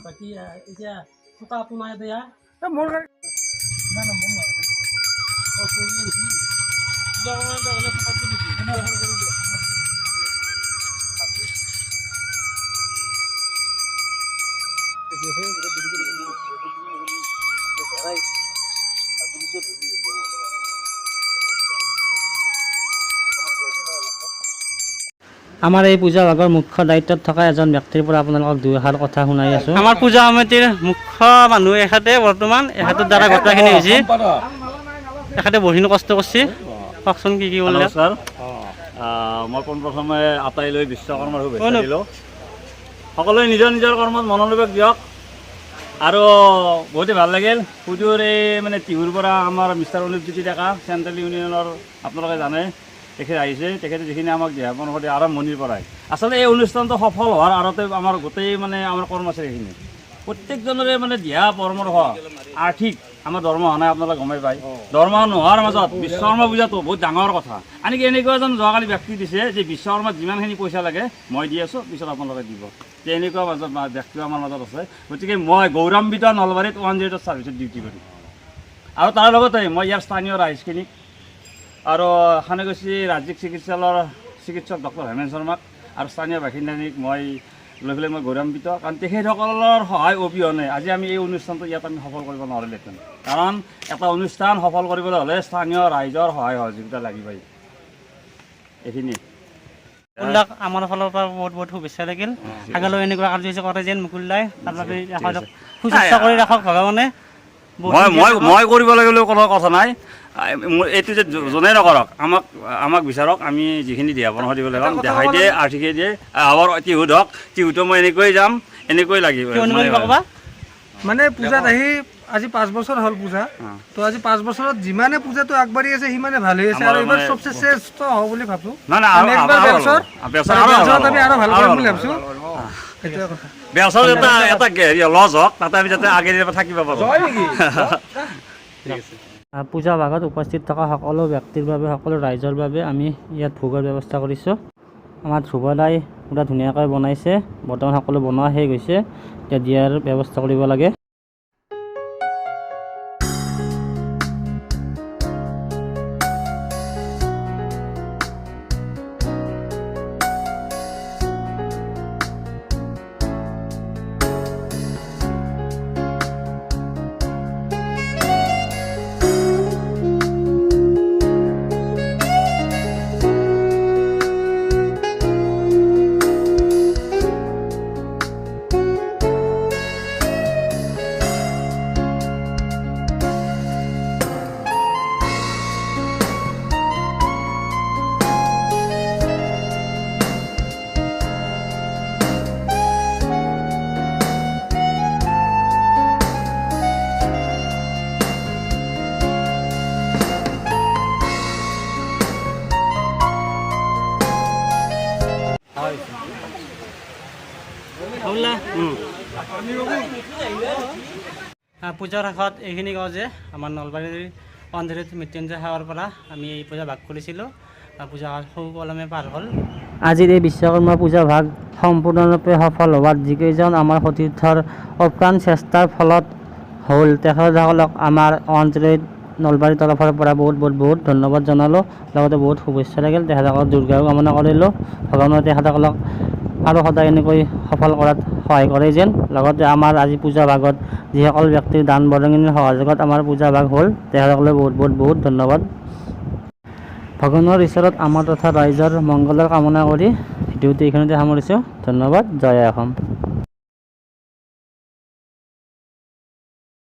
বাকি এতিয়া চোকা পোনাই দিয়া মোৰ না না মন না ও কৰি দিছি জগমান দলে চোকা দিছি না কৰি দিও আমাৰ এই পূজা ভাগৰ মুখ্য দায়িত্বত থকা এজন ব্যক্তিৰ পৰা আপোনালোকক দুই এষাৰ কথা শুনাই আছোঁ। আমাৰ পূজা সমিতিৰ মুখ্য মানুহ এখেতে বৰ্তমান এখেতৰ দ্বাৰা ঘটনাখিনি হৈছে। এখেতে বহুখিনি কষ্ট কৰিছে, কওকচোন কি কি কৰিলে? নমস্কাৰ, মই পোনপ্ৰথমে আটাইলৈ বিশ্বকৰ্মাৰ শুভেচ্ছা দিলোঁ। সকলোৱে নিজৰ নিজৰ কৰ্মত মনোনিৱেশ দিয়ক। আৰু বহুতেই ভাল লাগিল পুজোৰ এই মানে টিহুৰ পৰা আমাৰ মিষ্টাৰ অনুপজ্যোতি ডেকা চেণ্ট্ৰেল ইউনিয়নৰ আপোনালোকে জানে তেখেত আহিছে। তেখেতে যিখিনি আমাক দিহা পৰামৰ্শ আৰম্ভণিৰ পৰাই আচলতে এই অনুষ্ঠানটো সফল হোৱাৰ আঁৰতে আমাৰ গোটেই মানে আমাৰ কৰ্মচাৰীখিনি প্ৰত্যেকজনৰে মানে দিহা পৰামৰ্শ আৰ্থিক আমাৰ দৰমহা নাই, আপোনালোকে গমেই পায়। দৰমহা নোহোৱাৰ মাজত বিশ্বকৰ্মা পূজাটো বহুত ডাঙৰ কথা। আনকি এনেকুৱা এজন যোৱাকালি ব্যক্তি দিছে যে বিশ্বকৰ্মাত যিমানখিনি পইচা লাগে মই দি আছোঁ, পিছত আপোনালোকে দিব। এনেকুৱা মাজত ব্যক্তিও আমাৰ মাজত আছে। গতিকে মই গৌৰৱান্বিত নলবাৰীত 108 ছাৰ্ভিচত ডিউটি কৰিম। আৰু তাৰ লগতে মই ইয়াৰ স্থানীয় ৰাইজখিনিক আৰু সানেগুছি ৰাজ্যিক চিকিৎসালয়ৰ চিকিৎসক ডক্টৰ হেমেন শৰ্মাক আৰু স্থানীয় বাসিন্দাখিনিক মই লৈ পেলাই মই গৌৰৱান্বিত, কাৰণ তেখেতসকলৰ সহায় অবিহনে আজি আমি এই অনুষ্ঠানটো ইয়াত আমি সফল কৰিব নোৱাৰিলোহেঁতেন। কাৰণ এটা অনুষ্ঠান সফল কৰিবলৈ হ'লে স্থানীয় ৰাইজৰ সহায় সহযোগিতা লাগিবই। এইখিনিয়ে আমাৰ ফালৰ পৰা বহুত বহুত শুভেচ্ছা থাকিল। আগলৈ এনেকুৱা কাৰ্যসূচী কৰে যেন মুকুলদাই তাৰ বাবে সুস্বাস্থ্য কৰি ৰাখক ভগৱানে। মই কৰিব লাগিলেও কোনো কথা নাই। এইটো যে যোনে নকৰক আমাক বিচাৰক, আমি যিখিনি দিহা পৰামৰ্শ দিব লাগিব দেখাই দিয়ে, আৰ্থিকে দিয়ে। আবার টিহুত হওক, টিহুতো মই এনেকৈ যাম, এনেকৈ লাগিব। মানে পূজাত আহি আজি 5 বছৰ হ'ল পূজা, তো আজি 5 বছৰত যিমানে পূজাটো আগবাঢ়ি আছে সিমানে ভাল হৈ আছে। আৰু এইবাৰ চবচে শ্ৰেষ্ঠ হ'ব বুলি ভাবোঁ। আমি আৰু ভাল কৰিম বুলি ভাবিছোঁ। বেচৰ এটা লজ হওক, তাতে আমি যাতে আগেৰে থাকিব পাৰোঁ। পূজা ভাগত উপস্থিত থকা সকলো ব্যক্তিৰ বাবে, সকলো ৰাইজৰ বাবে আমি ইয়াত ভোগৰ ব্যৱস্থা কৰিছোঁ। আমাৰ ধ্ৰুৱদাই পুৰা ধুনীয়াকৈ বনাইছে। বৰ্তমান সকলো বনোৱা শেষ হৈছে, এতিয়া দিয়াৰ ব্যৱস্থা কৰিব লাগে। পূজাৰ শেষত এইখিনি কওঁ যে আমাৰ নলবাৰীৰ 108 মৃত্যুঞ্জয় সেৱাৰ পৰা আমি এই পূজা ভাগ কৰিছিলোঁ। পূজা সুকলমে পাৰ হ'ল। আজিৰ এই বিশ্বকৰ্মা পূজা ভাগ সম্পূৰ্ণৰূপে সফল হোৱাত যিকেইজন আমাৰ সতীৰ্থৰ অপ্ৰাণ চেষ্টাৰ ফলত হ'ল, তেখেতসকলক আমাৰ 108 নলবাৰীৰ তৰফৰ পৰা বহুত ধন্যবাদ জনালোঁ। লগতে বহুত শুভেচ্ছা থাকিল। তেখেতসকলক দুৰ্গাও কামনা কৰিলোঁ। ভগৱানে তেখেতসকলক আৰু সদায় এনেকৈ সফল কৰাত সহায় কৰে যেন। লগতে আমাৰ আজি পূজা ভাগত যিসকল ব্যক্তিৰ দান বৰঙণিৰ সহযোগত আমাৰ পূজা ভাগ হ'ল, তেখেতসকলে বহুত ধন্যবাদ। ভগৱানৰ ঈশ্বৰত আমাৰ তথা ৰাইজৰ মংগলৰ কামনা কৰি ভিডিঅ'টো এইখিনিতে সামৰিছোঁ। ধন্যবাদ। জয় অসম।